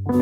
I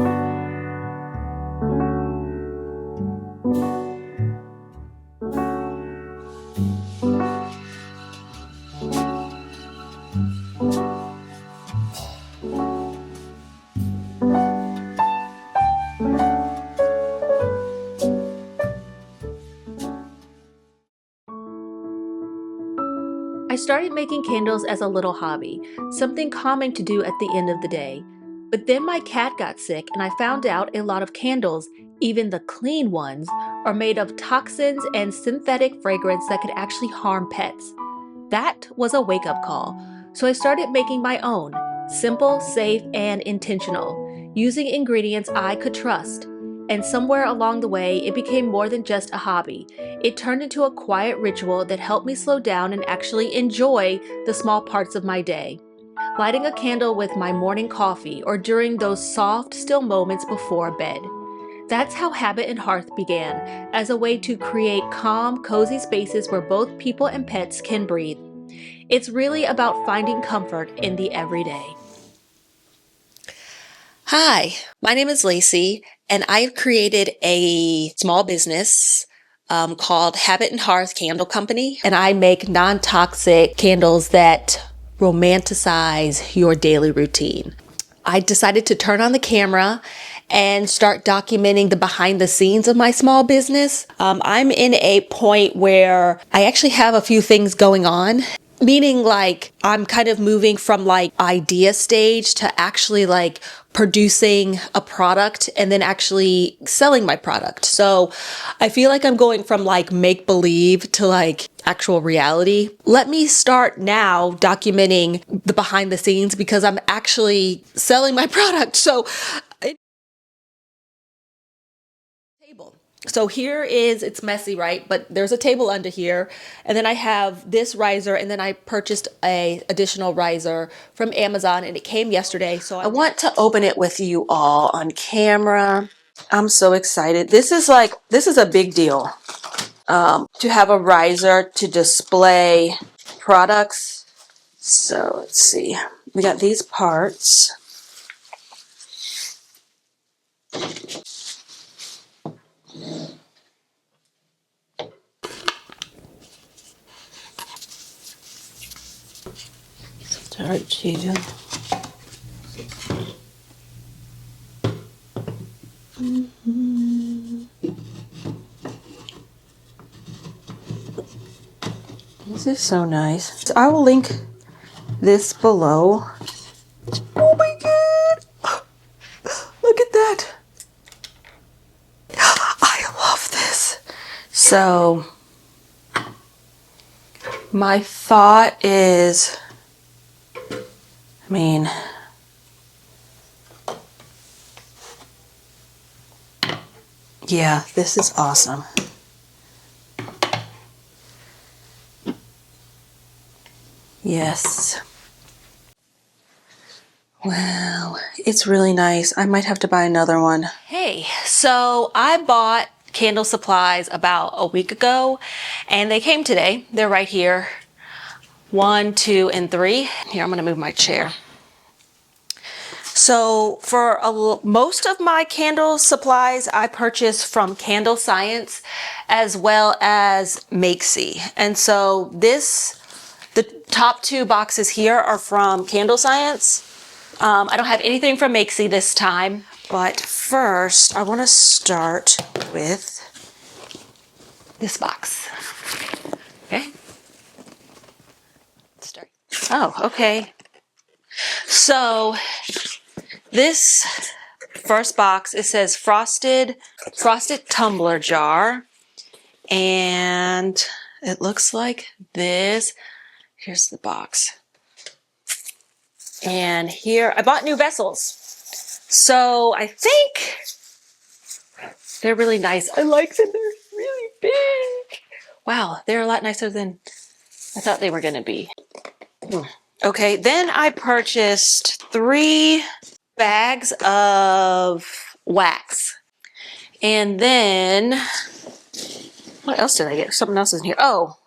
started making candles as a little hobby, something calming to do at the end of the day. But then my cat got sick and I found out a lot of candles, even the clean ones, are made of toxins and synthetic fragrance that could actually harm pets. That was a wake-up call, so I started making my own, simple, safe, and intentional, using ingredients I could trust. And somewhere along the way, it became more than just a hobby. It turned into a quiet ritual that helped me slow down and actually enjoy the small parts of my day. Lighting a candle with my morning coffee or during those soft, still moments before bed. That's how Habit and Hearth began, as a way to create calm, cozy spaces where both people and pets can breathe. It's really about finding comfort in the everyday. Hi, my name is Lacey, and I've created a small business called Habit and Hearth Candle Company, and I make non-toxic candles that romanticize your daily routine. I decided to turn on the camera and start documenting the behind the scenes of my small business. I'm in a point where I actually have a few things going on. Meaning like I'm kind of moving from like idea stage to actually like producing a product and then actually selling my product. So I feel like I'm going from like make believe to like actual reality. Let me start now documenting the behind the scenes because I'm actually selling my product. So here is, it's messy, right? But there's a table under here. And then I have this riser, and then I purchased a additional riser from Amazon, and it came yesterday. So I want to open it with you all on camera. I'm so excited. This is a big deal to have a riser to display products. So let's see. We got these parts. Start to This is so nice. I will link this below. Oh my god! Look at that! I love this. So, my thought is, yeah, this is awesome. Yes. Wow, it's really nice. I might have to buy another one. Hey, so I bought candle supplies about a week ago, and they came today. They're right here. 1, 2, and 3. Here, I'm gonna move my chair. So for most of my candle supplies, I purchase from Candle Science as well as Makesy. And so the top 2 boxes here are from Candle Science. I don't have anything from Makesy this time, but first I want to start with this box. Okay. Start. Oh, okay. So this first box, it says frosted tumbler jar, and it looks like this. Here's the box. And here, I bought new vessels. So I think they're really nice. I like them, they're really big. Wow, they're a lot nicer than I thought they were gonna be. Okay, then I purchased 3 bags of wax. And then, what else did I get? Something else is in here. Oh,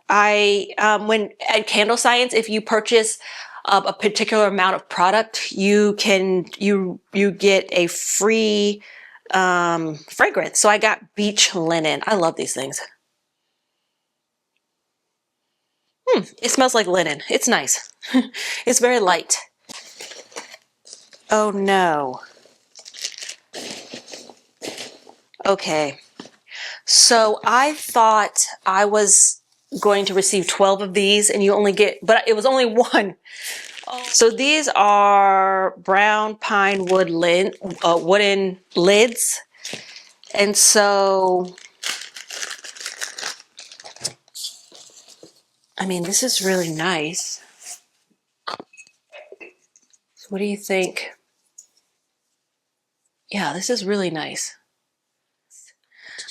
when at Candle Science, if you purchase a particular amount of product, you get a free fragrance. So I got beach linen. I love these things. It smells like linen. It's nice. It's very light. Oh no. Okay. So I thought I was going to receive 12 of these and you only get, but it was only one. So these are brown pine wood wooden lids. And so, I mean, this is really nice. What do you think? Yeah, this is really nice.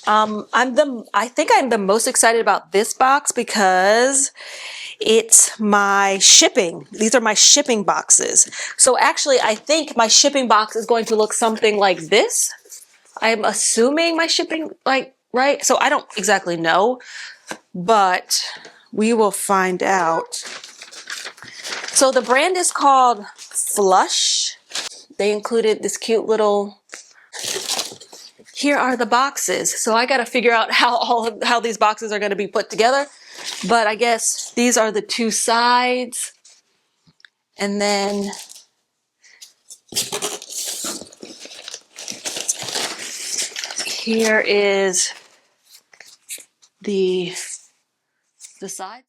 I think I'm the most excited about this box because it's my shipping. These are my shipping boxes. So actually, I think my shipping box is going to look something like this. I'm assuming my shipping, right? So I don't exactly know, but we will find out. So the brand is called Flush. They included this cute little, here are the boxes. So I got to figure out how these boxes are going to be put together. But I guess these are the two sides. And then here is the side.